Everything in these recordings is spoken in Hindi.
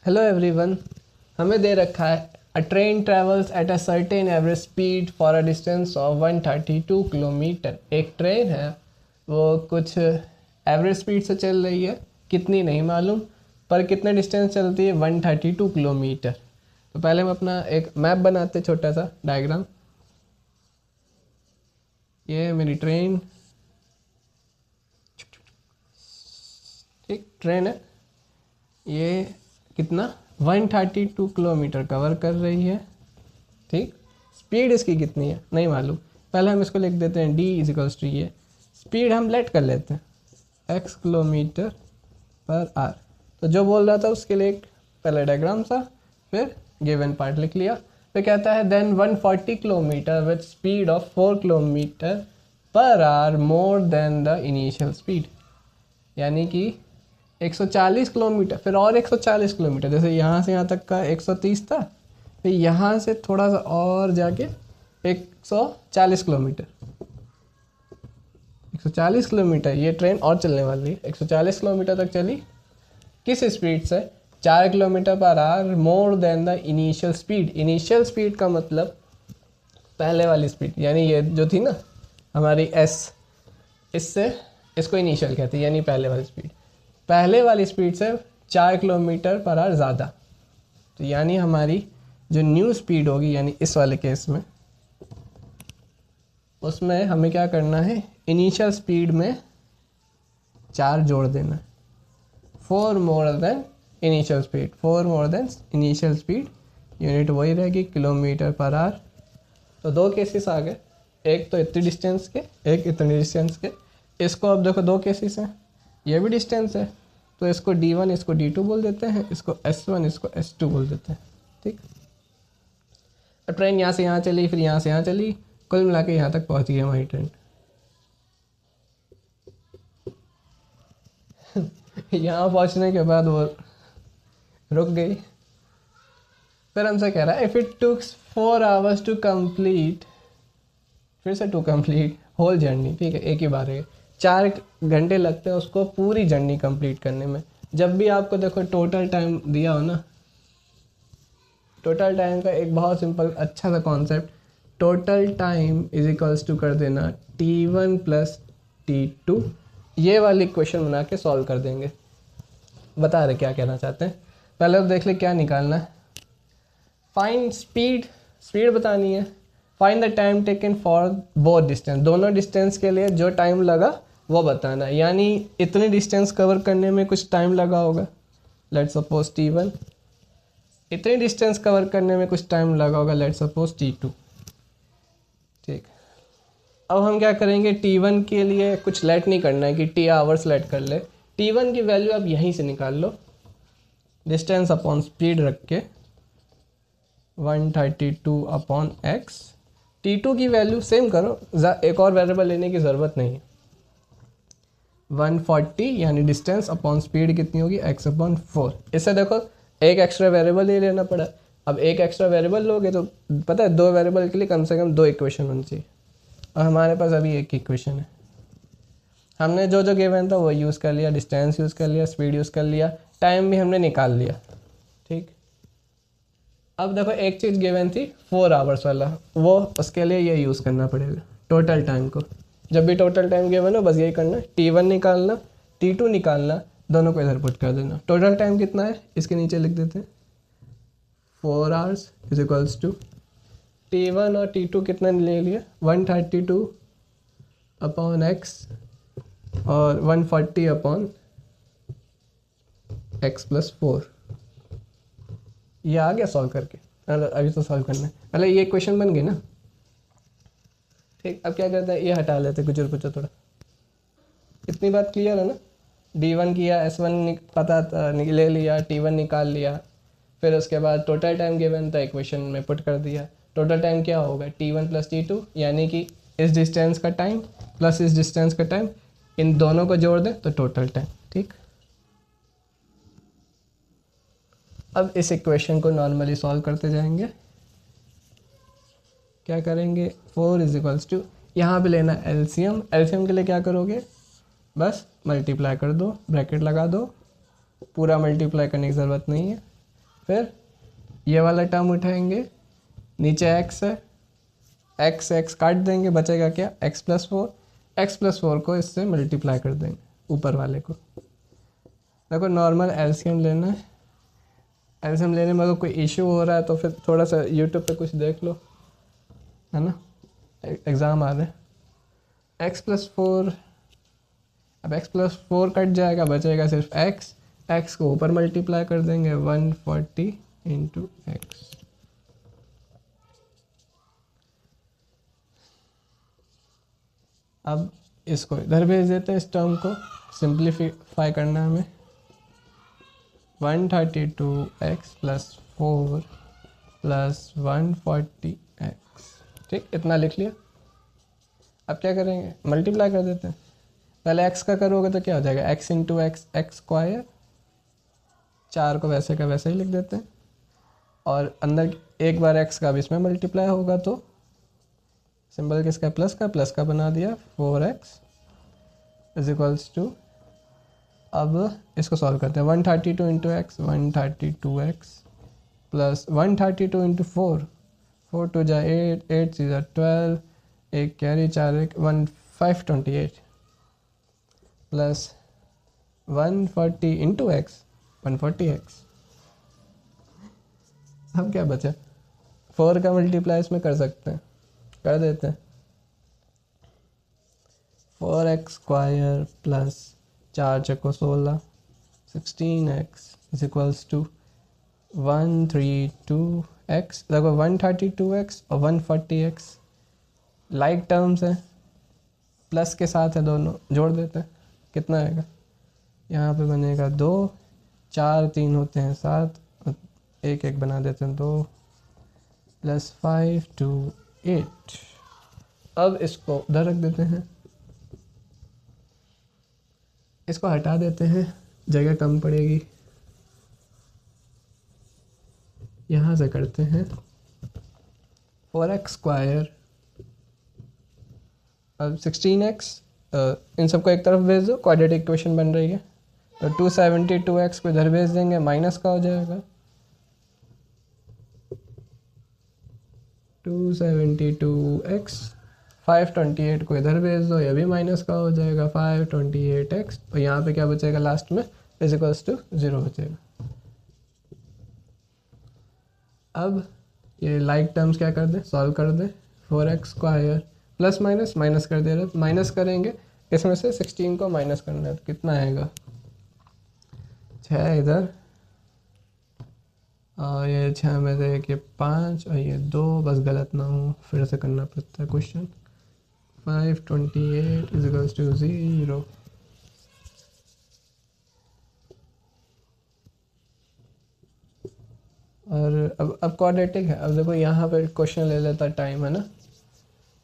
Hello everyone. हमें दे रखा है अ train travels at a certain average speed for a distance of 132 kilometre. एक ट्रेन है वो कुछ एवरेज स्पीड से चल रही है, कितनी नहीं मालूम, पर कितने डिस्टेंस चलती है 132 किलोमीटर। तो पहले हम अपना एक मैप बनाते, छोटा सा डायग्राम। ये है मेरी ट्रेन, ठीक ट्रेन है। ये कितना 132 किलोमीटर कवर कर रही है, ठीक। स्पीड इसकी कितनी है नहीं मालूम, पहले हम इसको लिख देते हैं d इजिकल्स टू ये स्पीड हम लेट कर लेते हैं x किलोमीटर पर आवर। तो जो बोल रहा था उसके लिए एक पहले डायग्राम सा, फिर गिवन पार्ट लिख लिया। फिर कहता है then 140 kilometre with speed of 4 kilometre per hour more than the initial speed, यानी कि 140 किलोमीटर, फिर और 140 किलोमीटर, जैसे यहाँ से यहाँ तक का 130 था, फिर यहाँ से थोड़ा सा और जाके 140 किलोमीटर, 140 किलोमीटर ये ट्रेन और चलने वाली है। 140 किलोमीटर तक चली, किस स्पीड से? 4 kilometre per hour more than the initial speed. Initial speed का मतलब पहले वाली स्पीड, यानी ये जो थी ना हमारी s, इससे इसको इनिशियल कहते हैं, यानी पहले वाली स्पीड। पहले वाली स्पीड से 4 किलोमीटर पर आवर ज़्यादा, तो यानी हमारी जो न्यू स्पीड होगी, यानी इस वाले केस में, उसमें हमें क्या करना है, इनिशियल स्पीड में 4 जोड़ देना है। 4 more than initial speed, 4 more than initial speed, unit वही रहेगी किलोमीटर पर आवर। तो दो केसेस आ गए, एक तो इतनी डिस्टेंस के, एक इतनी डिस्टेंस के। इसको अब देखो दो केसेस हैं, ये भी डिस्टेंस है, तो इसको d1 इसको d2 बोल देते हैं, इसको s1 इसको s2 बोल देते हैं, ठीक। अब ट्रेन यहाँ से यहाँ चली, फिर यहाँ से यहाँ चली, कुल मिला के यहाँ तक पहुँच गई हमारी ट्रेन। यहाँ पहुँचने के बाद वो रुक गई। फिर हमसे कह रहा है if it takes 4 hours to complete, फिर से टू कंप्लीट होल जर्नी, ठीक है, एक ही बार है। 4 घंटे लगते हैं उसको पूरी जर्नी कंप्लीट करने में। जब भी आपको देखो टोटल टाइम दिया हो ना, टोटल टाइम का एक बहुत सिंपल अच्छा सा concept, total time is equals to कर देना t1 प्लस t2। ये वाली इक्वेशन बना के सॉल्व कर देंगे। बता रहे क्या कहना चाहते हैं, पहले तो देख ले क्या निकालना है। फाइंड स्पीड, स्पीड बतानी है। Find the time taken for both distance, दोनों डिस्टेंस के लिए जो टाइम लगा वो बताना है, यानी इतनी डिस्टेंस कवर करने में कुछ टाइम लगा होगा, लेट्स सपोज t1। इतनी डिस्टेंस कवर करने में कुछ टाइम लगा होगा, लेट्स सपोज t2, ठीक। अब हम क्या करेंगे, t1 के लिए कुछ लेट नहीं करना है कि t आवर्स लेट कर ले। t1 की वैल्यू आप यहीं से निकाल लो, डिस्टेंस अपॉन स्पीड रख के 132 अपॉन x। t2 की वैल्यू सेम करो, एक और वेरिएबल लेने की ज़रूरत नहीं है। 140 यानी डिस्टेंस अपॉन स्पीड कितनी होगी, x अपॉन 4। इससे देखो एक एक्स्ट्रा वेरिएबल ले लेना पड़ा। अब एक एक्स्ट्रा वेरिएबल लोगे तो पता है 2 वेरिएबल के लिए कम से कम 2 इक्वेशन होनी चाहिए, और हमारे पास अभी एक इक्वेशन है। हमने जो जो गिवन था वो यूज़ कर लिया, डिस्टेंस यूज़ कर लिया, स्पीड यूज़ कर लिया, टाइम भी हमने निकाल लिया, ठीक। अब देखो एक चीज़ गिवन थी 4 आवर्स वाला, वो उसके लिए ये यूज़ करना पड़ेगा टोटल टाइम को। जब भी टोटल टाइम गिवन हो बस यही करना, t1 निकालना, t2 निकालना, दोनों को इधर पुट कर देना। टोटल टाइम कितना है इसके नीचे लिख देते हैं, 4 hours is equals to t1 और t2 कितना ले लिया, 132 अपॉन x और 140 अपॉन x प्लस 4। ये आ गया सॉल्व करके। अभी तो सॉल्व करना है, पहले ये क्वेश्चन बन गई ना, ठीक। अब क्या करते हैं, ये हटा लेते कुछ कुछ थोड़ा। इतनी बात क्लियर है ना, d1 किया, s1 पता ले लिया, t1 निकाल लिया, फिर उसके बाद टोटल टाइम गिवन था, इक्वेशन में पुट कर दिया। टोटल टाइम क्या होगा, t1 प्लस t2, यानी कि इस डिस्टेंस का टाइम प्लस इस डिस्टेंस का टाइम, इन दोनों को जोड़ दें तो टोटल टाइम, ठीक। अब इस इक्वेशन को नॉर्मली सॉल्व करते जाएंगे। क्या करेंगे, 4 इज इक्वल्स टू, यहाँ पे लेना एलसीएम। एलसीएम के लिए क्या करोगे, बस मल्टीप्लाई कर दो, ब्रैकेट लगा दो, पूरा मल्टीप्लाई करने की ज़रूरत नहीं है। फिर ये वाला टर्म उठाएंगे, नीचे x है, x काट देंगे, बचेगा क्या x+4 को इससे मल्टीप्लाई कर देंगे ऊपर वाले को। देखो नॉर्मल एलसीएम लेना है, एलसीएम लेने में अगर कोई इशू हो रहा है तो फिर थोड़ा सा यूट्यूब पे कुछ देख लो, है ना, एग्ज़ाम आ रहे हैं। x+4, अब x+4 कट जाएगा, बचेगा सिर्फ x को ऊपर मल्टीप्लाई कर देंगे 140 × x। अब इसको इधर भेज देते हैं, इस टर्म को सिंप्लीफाई करना है हमें। 132x + 4 + 140x, ठीक, इतना लिख लिया। अब क्या करेंगे, मल्टीप्लाई कर देते हैं। पहले x का करोगे तो क्या हो जाएगा, x × x², 4 को वैसे का वैसे ही लिख देते हैं, और अंदर एक बार x का भी इसमें मल्टीप्लाई होगा तो सिंबल किसका, प्लस का बना दिया, 4x = अब इसको सॉल्व करते हैं। 132 × x 132x प्लस 132 × 4, 4 2 जा 8, 8 3 जा 12, एक कैरी 4 1 528 प्लस 140 × x 140x। अब क्या बचा, 4 का मल्टीप्लाई इसमें कर सकते हैं, कर देते हैं। 4x² plus 4 × 16 16x = 132x। देखो 132x और 140x लाइक टर्म्स हैं, प्लस के साथ है, दोनों जोड़ देते हैं, कितना आएगा, यहाँ पे बनेगा 2, 4 3 होते हैं 7, एक एक बना देते हैं 2 + 5 2 8। अब इसको उधर रख देते हैं, इसको हटा देते हैं, जगह कम पड़ेगी। यहाँ से करते हैं 4x², अब 16x, इन सबको एक तरफ भेज दो, क्वाड्रेटिक इक्वेशन बन रही है, तो 272x को इधर भेज देंगे, माइनस का हो जाएगा 272x, 528 को इधर भेज दो, ये भी माइनस का हो जाएगा 528x, और यहाँ पे क्या बचेगा लास्ट में, =0 बचेगा। अब ये लाइक टर्म्स क्या कर दें, सॉल्व कर दें। 4x² प्लस माइनस कर दे रहे, माइनस करेंगे, इसमें से 16 को माइनस करना है, तो कितना आएगा, 6 इधर, और ये 6 में से एक, ये 5 और ये 2, बस गलत ना हो फिर से करना पड़ता है क्वेश्चन। 528 = 0। और अब क्वाड्रेटिक है, अब देखो यहाँ पे क्वेश्चन ले लेता टाइम, है ना।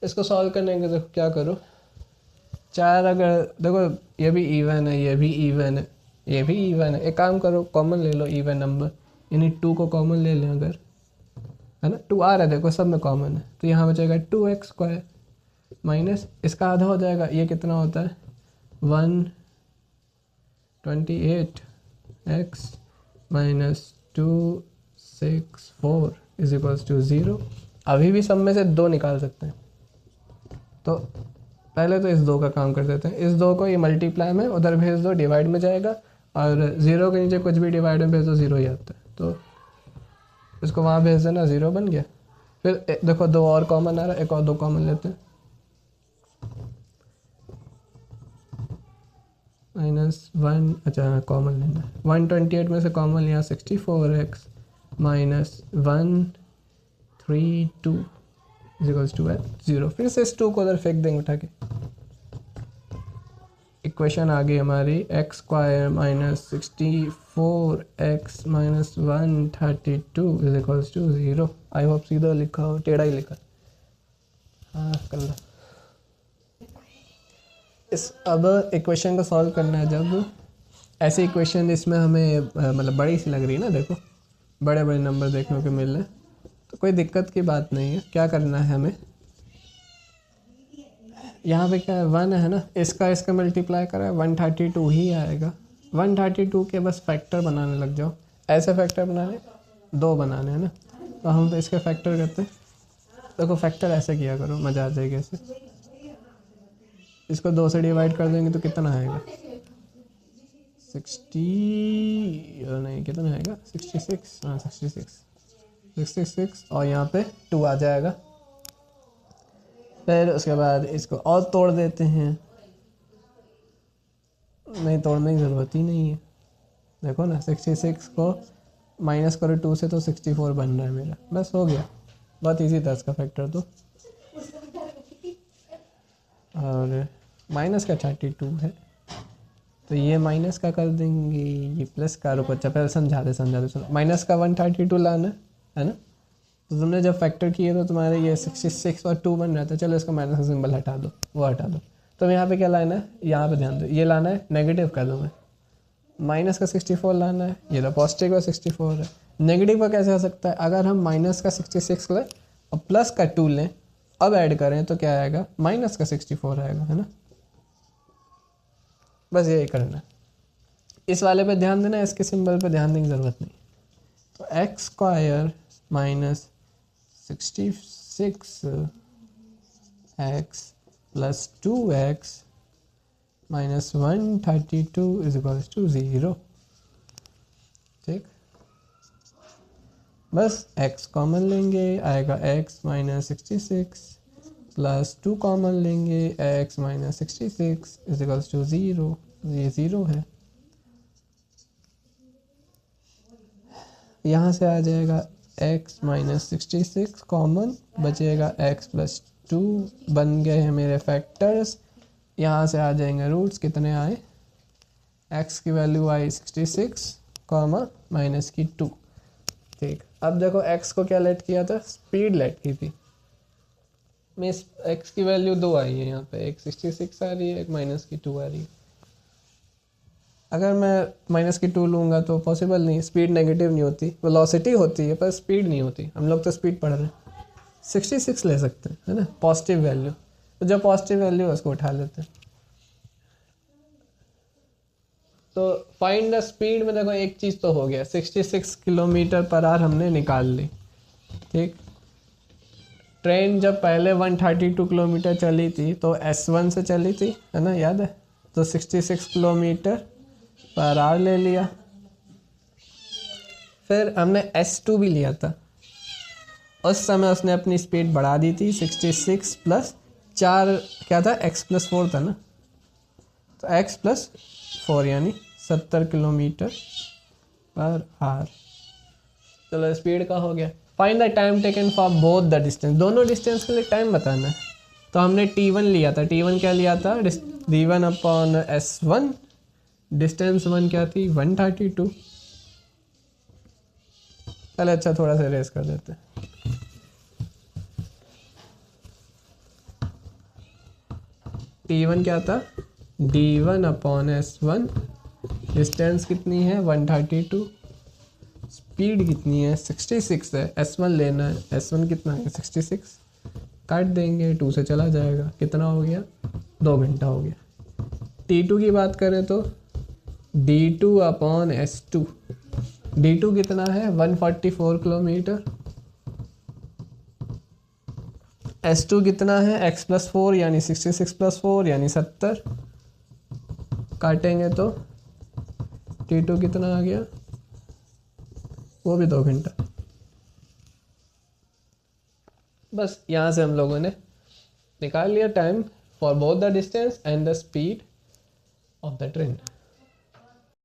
इसको सॉल्व करने के देखो क्या करो, 4 अगर देखो ये भी इवन है, ये भी इवन है, ये भी इवन है, एक काम करो कॉमन ले लो इवन नंबर, यानी 2 को कॉमन ले लें अगर, है ना, 2 आ रहा है देखो सब में कॉमन है, तो यहाँ बचेगा 2x² माइनस इसका आधा हो जाएगा, ये कितना होता है 128x - 264 = 0। अभी भी सब में से 2 निकाल सकते हैं, तो पहले तो इस 2 का काम कर देते हैं। इस 2 को ये मल्टीप्लाई में उधर भेज दो, डिवाइड में जाएगा, और 0 के नीचे कुछ भी डिवाइड में भेज दो 0 ही आता है, तो इसको वहाँ भेज देना, 0 बन गया। फिर देखो 2 और कॉमन आ रहा है, एक और 2 कॉमन लेते हैं, -1, अच्छा कॉमन लेना है, 128 में से कॉमन लिया 64x - 132 = 0। फिर से इस 2 को उधर फेंक देंगे उठा के, इक्वेशन आ गई हमारी x² - 64x - 132 = 0। आई होप सीधा लिखा हो, टेढ़ा ही लिखा, हाँ कर लो। इस अब इक्वेशन को सॉल्व करना है, जब ऐसी इक्वेशन इसमें हमें मतलब बड़ी सी लग रही है ना, देखो बड़े बड़े नंबर देखने को मिल रहे हैं, तो कोई दिक्कत की बात नहीं है। क्या करना है हमें, यहाँ पे क्या है 1 है ना, इसका मल्टीप्लाई करा है 132 ही आएगा। 132 के बस फैक्टर बनाने लग जाओ, ऐसे फैक्टर बनाने 2 बनाने हैं ना, तो हम तो इसके फैक्टर करते हैं। देखो फैक्टर ऐसे किया करो, मज़ा आ जाएगी ऐसे। इसको 2 से डिवाइड कर देंगे तो कितना आएगा 60, नहीं कितना आएगा 66, हाँ 66 और यहाँ पे 2 आ जाएगा। फिर उसके बाद इसको और तोड़ देते हैं, नहीं तोड़ने की ज़रूरत ही नहीं है। देखो ना 66 को माइनस करो 2 से तो 64 बन रहा है मेरा, बस हो गया। बहुत इजी था इसका फैक्टर तो। और माइनस का 32 है तो ये माइनस का कर देंगे, ये प्लस का। रुको अच्छा पहले समझा दे सुनो। माइनस का 132 लाना है ना, तो तुमने जब फैक्टर किए तो तुम्हारे ये 66 और 2 बन रहा था। चलो इसका माइनस का सिंबल हटा दो, वो हटा दो। तो यहाँ पे क्या लाना है, यहाँ पे ध्यान दो, ये लाना है नेगेटिव का दो मैं, माइनस का 64 लाना है, ये तो पॉजिटिव का 64 है। नेगेटिव का कैसे हो सकता है, अगर हम माइनस का 66 लें और प्लस का 2 लें, अब ऐड करें तो क्या आएगा, माइनस का 64 आएगा, है ना। बस यही करना है। इस वाले पे ध्यान देना, इसके सिंबल पे ध्यान देने की ज़रूरत नहीं। तो x square minus 66 x plus 2x minus 132 is equals to 0। ठीक, बस x कॉमन लेंगे, आएगा x माइनस 66 प्लस 2 कॉमन लेंगे, x minus 66 is equals to 0। ये 0 है। यहाँ से आ जाएगा x माइनस 66 कॉमन, बचेगा x प्लस 2। बन गए हैं मेरे फैक्टर्स। यहाँ से आ जाएंगे रूट्स, कितने आए, x की वैल्यू आई 66 कॉमा माइनस की 2। ठीक, अब देखो x को क्या लेट किया था, स्पीड लेट की थी। मैं x की वैल्यू 2 आई है यहाँ पे, एक 66 आ रही है, एक माइनस की 2 आ रही है। अगर मैं माइनस की 2 लूँगा तो पॉसिबल नहीं, स्पीड नेगेटिव नहीं होती, वेलोसिटी होती है पर स्पीड नहीं होती। हम लोग तो स्पीड पढ़ रहे हैं। 66 ले सकते हैं, है ना, पॉजिटिव वैल्यू। तो जो पॉजिटिव वैल्यू है उसको उठा लेते हैं। तो फाइंड द स्पीड में देखो एक चीज़ तो हो गया, 66 किलोमीटर पर आवर हमने निकाल ली। ठीक, ट्रेन जब पहले 132 किलोमीटर चली थी तो S1 से चली थी, है ना, याद है। तो 66 किलोमीटर पर आवर ले लिया। फिर हमने S2 भी लिया था, उस समय उसने अपनी स्पीड बढ़ा दी थी 66 प्लस 4 क्या था, x प्लस 4 था ना, तो x प्लस 4 यानी 70 किलोमीटर पर आवर। चलो स्पीड का हो गया। Find the time taken for both the distance, दोनों डिस्टेंस के लिए टाइम बताना है। तो हमने t1 लिया था, t1 क्या लिया था, d1 अपॉन s1, डिस्टेंस 1 क्या थी 132। चलो अच्छा थोड़ा सा रेस कर देते हैं। t1 क्या था, d1 अपॉन s1, डिस्टेंस कितनी है 132, स्पीड कितनी है 66 है, s1 लेना है, s1 कितना है 66, काट देंगे 2 से चला जाएगा, कितना हो गया 2 घंटा हो गया। t2 की बात करें तो d2 अपॉन s2, d2 कितना है 144 किलोमीटर, S2 कितना है x प्लस 4 यानी 66 प्लस 4 यानी 70, काटेंगे तो T2 कितना आ गया, वो भी 2 घंटा। बस यहाँ से हम लोगों ने निकाल लिया time for both the distance and the speed of the train.